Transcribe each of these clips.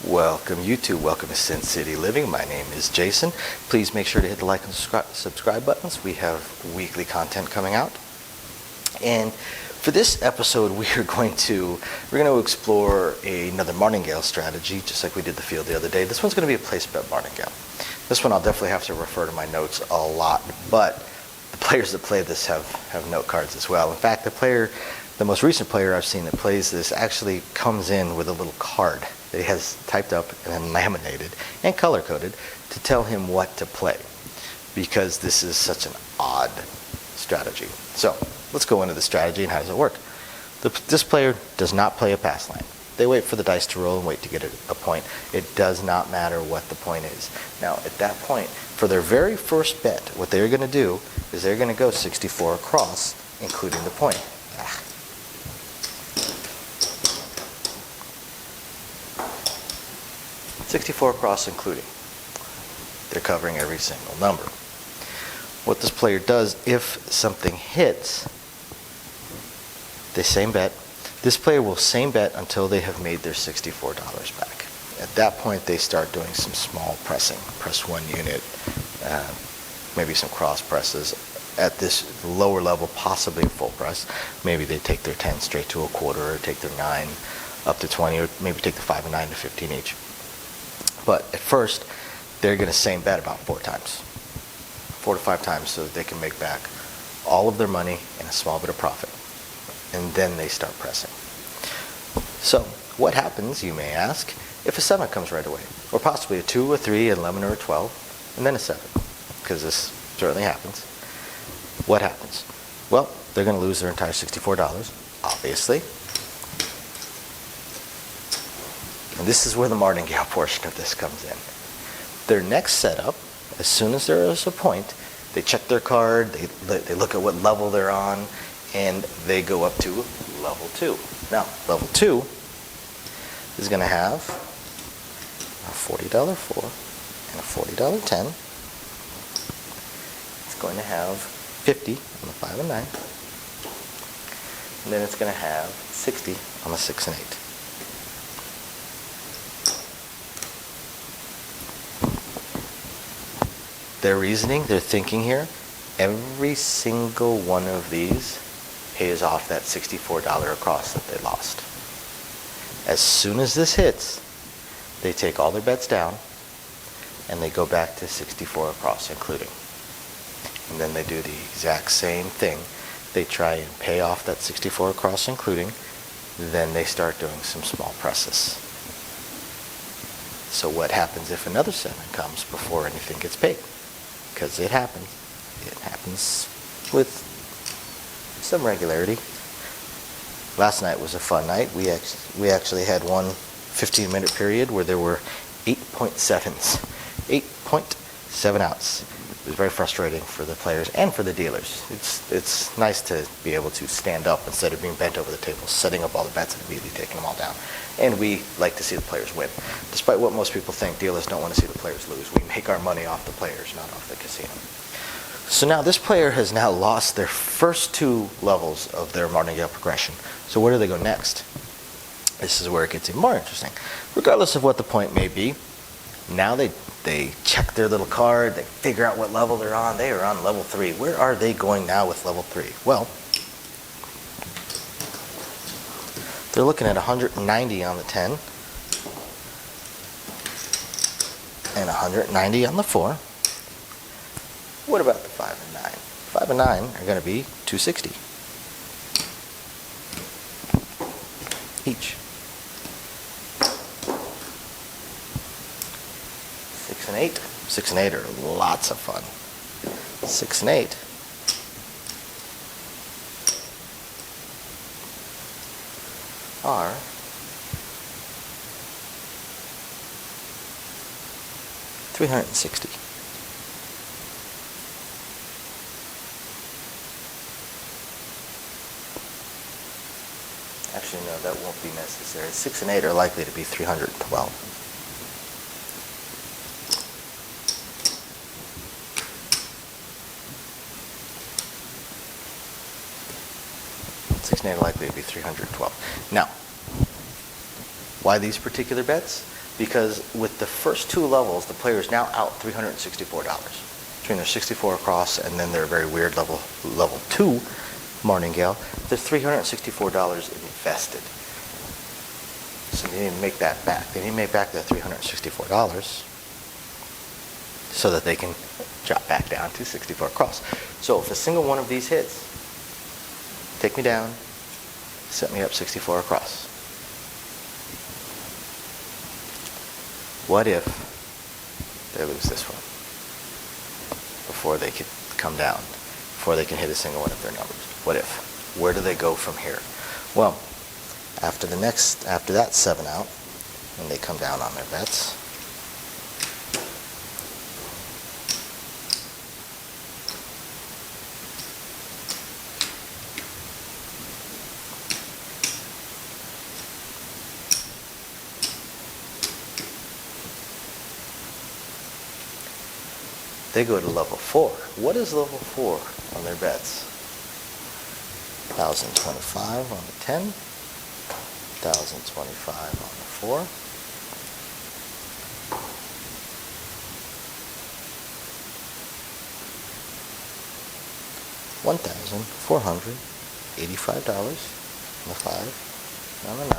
Welcome YouTube, welcome to Sin City Living. My name is Jason. Please make sure to hit the like and subscribe buttons. We have weekly content coming out. And for this episode, we're going to explore another Martingale strategy, just like we did the field the other day. This one's going to be a place bet Martingale. This one I'll definitely have to refer to my notes a lot, but the players that play this have note cards as well. In fact, the most recent player I've seen that plays this actually comes in with a little card that he has typed up and then laminated and color coded to tell him what to play, because this is such an odd strategy. So let's go into the strategy and how does it work. This player does not play a pass line. They wait for the dice to roll and wait to get a point. It does not matter what the point is. Now at that point, for their very first bet, what they're going to do is they're going to go 64 across, including the point. 64 across including. They're covering every single number. What this player does, if something hits, they same bet. This player will same bet until they have made their $64 back. At that point, they start doing some small pressing. Press 1 unit, maybe some cross presses. At this lower level, possibly a full press. Maybe they take their 10 straight to a quarter, or take their 9 up to 20, or maybe take the 5 and 9 to 15 each. But at first, they're going to same bet about 4 times. 4 to 5 times, so that they can make back all of their money and a small bit of profit. And then they start pressing. So what happens, you may ask, if a 7 comes right away? Or possibly a 2, a 3, an 11, or a 12, and then a 7? Because this certainly happens. What happens? Well, they're going to lose their entire $64, obviously. And this is where the Martingale portion of this comes in. Their next setup, as soon as there is a point, they check their card, they look at what level they're on, and they go up to level 2. Now, level 2 is going to have a $40 4 and a $40 10. It's going to have 50 on the 5 and 9. And then it's going to have 60 on the 6 and 8. Their reasoning, their thinking here, every single one of these pays off that $64 across that they lost. As soon as this hits, they take all their bets down and they go back to 64 across including. And then they do the exact same thing. They try and pay off that 64 across including, then they start doing some small presses. So what happens if another 7 comes before anything gets paid? Because it happens. It happens with some regularity. Last night was a fun night. We actually had one 15-minute period where there were 8.7s. 8.7 outs. It was very frustrating for the players and for the dealers. It's nice to be able to stand up instead of being bent over the table, setting up all the bets and immediately taking them all down. And we like to see the players win. Despite what most people think, dealers don't want to see the players lose. We make our money off the players, not off the casino. So now this player has now lost their first 2 levels of their Martingale progression. So where do they go next? This is where it gets even more interesting. Regardless of what the point may be, now they check their little card, they figure out what level they're on. They are on level 3. Where are they going now with level 3? Well, they're looking at 190 on the 10 and 190 on the 4. What about the 5 and 9? 5 and 9 are going to be 260 each. 6 and 8. 6 and 8 are lots of fun. 6 and 8 are $360. Actually, no, that won't be necessary. 6 and 8 are likely to be 312. Likely to be 312. Now, why these particular bets? because with the first two levels, the player is now out $364. Between their 64 across and then their very weird level 2 Martingale, there's $364 invested. So they need to make that back. They need to make back their $364 so that they can drop back down to 64 across. So if a single one of these hits, take me down, set me up 64 across. What if they lose this one before they can come down, before they can hit a single one of their numbers? What if? Where do they go from here? Well, after that 7 out, when they come down on their bets, they go to level 4. What is level 4 on their bets? 1,025 on the 10, 1,025 on the 4, $1,485 on the 5, on the 9,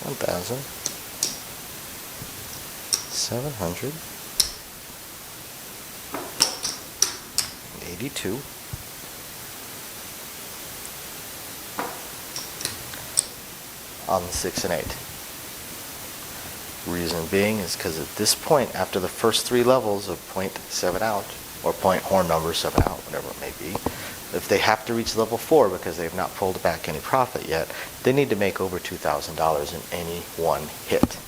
1,782 on the 6 and 8. Reason being is because at this point, after the first 3 levels of point 7 out, or point horn number 7 out, whatever it may be, if they have to reach level 4 because they have not pulled back any profit yet, they need to make over $2,000 in any one hit.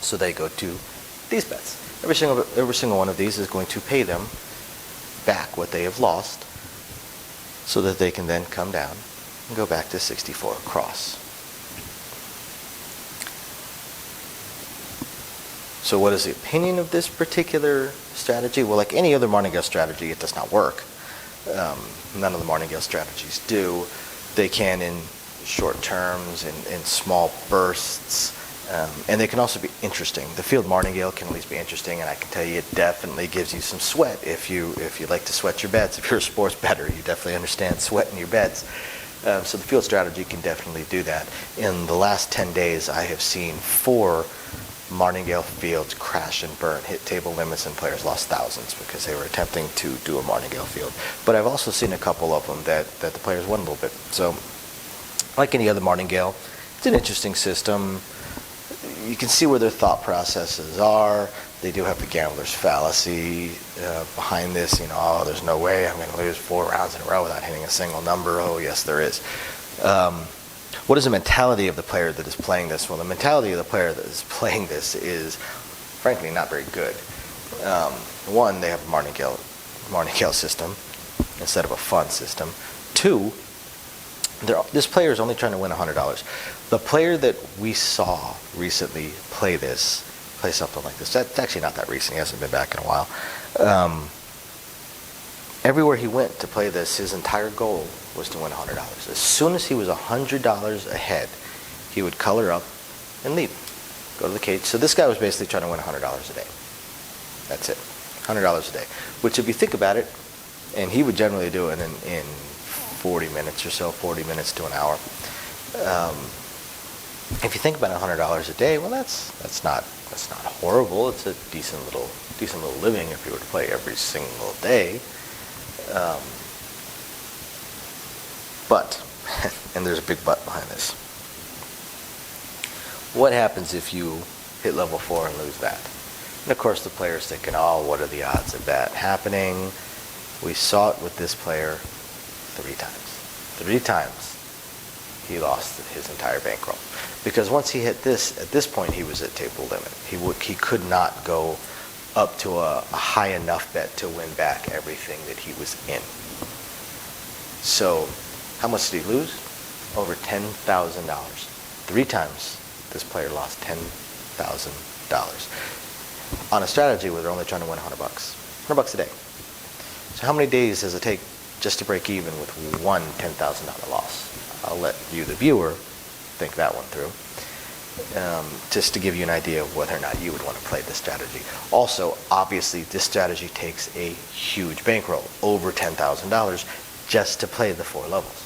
So they go to these bets. Every single one of these is going to pay them back what they have lost so that they can then come down and go back to 64 across. So what is the opinion of this particular strategy? Well, like any other Martingale strategy, it does not work. None of the Martingale strategies do. They can in short terms, in small bursts, and they can also be interesting. The field Martingale can at least be interesting, and I can tell you it definitely gives you some sweat if you like to sweat your bets. If you're a sports bettor, you definitely understand sweating your bets. So the field strategy can definitely do that. In the last 10 days, I have seen 4 Martingale fields crash and burn, hit table limits, and players lost thousands because they were attempting to do a Martingale field. But I've also seen a couple of them that the players won a little bit. So like any other Martingale, it's an interesting system. You can see where their thought processes are. They do have the gambler's fallacy behind this. Oh, there's no way I'm going to lose 4 rounds in a row without hitting a single number. Oh, yes, there is. What is the mentality of the player that is playing this? Well, the mentality of the player that is playing this is, frankly, not very good. One, they have a Martingale system instead of a fun system. 2, this player is only trying to win $100. The player that we saw recently play something like this, that's actually not that recent. He hasn't been back in a while. Everywhere he went to play this, his entire goal was to win $100. As soon as he was $100 ahead, he would color up and leave, go to the cage. So this guy was basically trying to win $100 a day. That's it, $100 a day. Which, if you think about it, and he would generally do it in 40 minutes or so, 40 minutes to an hour. If you think about $100 a day, well, that's not horrible. It's a decent little living if you were to play every single day. But, and there's a big but behind this. What happens if you hit level 4 and lose that? And of course the player's thinking, oh, what are the odds of that happening? We saw it with this player 3 times. 3 times he lost his entire bankroll. Because once he hit this, at this point he was at table limit. He could not go up to a high enough bet to win back everything that he was in. So how much did he lose? Over $10,000. 3 times this player lost $10,000 on a strategy where they're only trying to win $100. $100 a day. So how many days does it take just to break even with one $10,000 loss? I'll let you, the viewer, think that one through. Just to give you an idea of whether or not you would want to play this strategy. Also, obviously, this strategy takes a huge bankroll, over $10,000, just to play the 4 levels.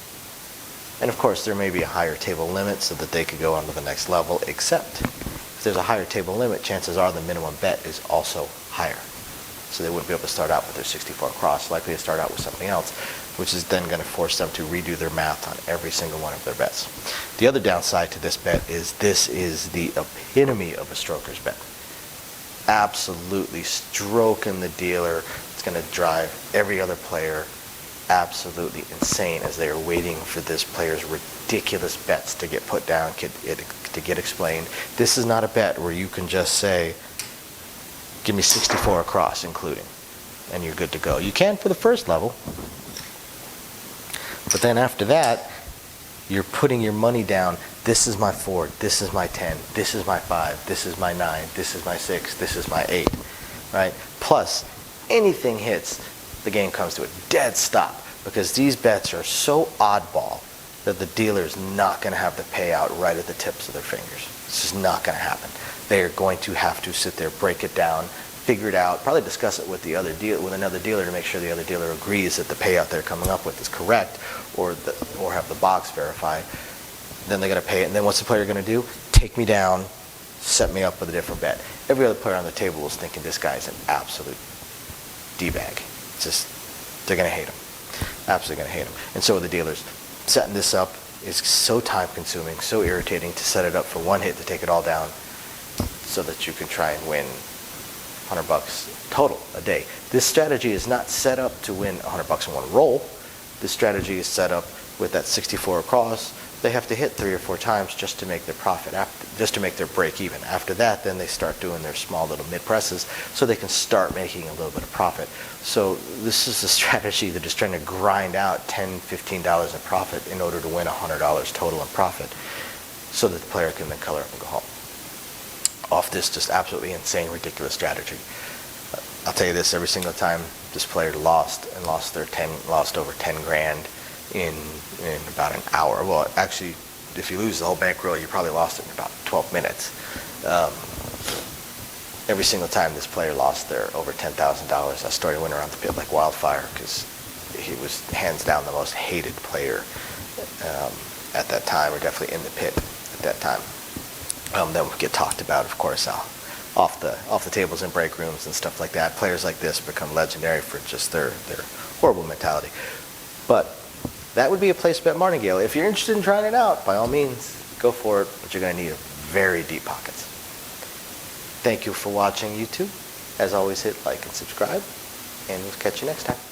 And of course, there may be a higher table limit so that they could go on to the next level, except if there's a higher table limit, chances are the minimum bet is also higher. So they wouldn't be able to start out with their 64 across, likely to start out with something else, which is then going to force them to redo their math on every single one of their bets. The other downside to this bet is this is the epitome of a stroker's bet. Absolutely stroking the dealer. It's going to drive every other player absolutely insane as they are waiting for this player's ridiculous bets to get put down, to get explained. This is not a bet where you can just say, give me 64 across, including, and you're good to go. You can for the first level, but then after that, you're putting your money down. This is my 4, this is my 10, this is my 5, this is my 9, this is my 6, this is my 8, right? Plus, anything hits, the game comes to a dead stop, because these bets are so oddball that the dealer's not going to have the payout right at the tips of their fingers. It's just not going to happen. They are going to have to sit there, break it down, figure it out, probably discuss it with another dealer to make sure the other dealer agrees that the payout they're coming up with is correct, or have the box verify. Then they're going to pay it, and then what's the player going to do? Take me down, set me up with a different bet. Every other player on the table is thinking this guy's an absolute D-bag. Just, they're going to hate him. Absolutely going to hate him. And so are the dealers. Setting this up is so time-consuming, so irritating to set it up for one hit to take it all down so that you can try and win $100 total a day. This strategy is not set up to win $100 in one roll. This strategy is set up with that 64 across. They have to hit 3 or 4 times just to make their profit, just to make their break even. After that, then they start doing their small little mid presses so they can start making a little bit of profit. So this is a strategy that is trying to grind out $10, $15 in profit in order to win $100 total in profit so that the player can then color up and go home. Off this just absolutely insane, ridiculous strategy. I'll tell you this, every single time this player lost over 10 grand in about an hour. Well, actually, if you lose the whole bankroll, you probably lost it in about 12 minutes. Every single time this player lost their over $10,000, that story went around the pit like wildfire because he was hands down the most hated player at that time, or definitely in the pit at that time. Then would get talked about, of course, off the tables in break rooms and stuff like that. Players like this become legendary for just their horrible mentality. But that would be a place to bet Martingale. If you're interested in trying it out, by all means, go for it, but you're going to need very deep pockets. Thank you for watching YouTube. As always, hit like and subscribe, and we'll catch you next time.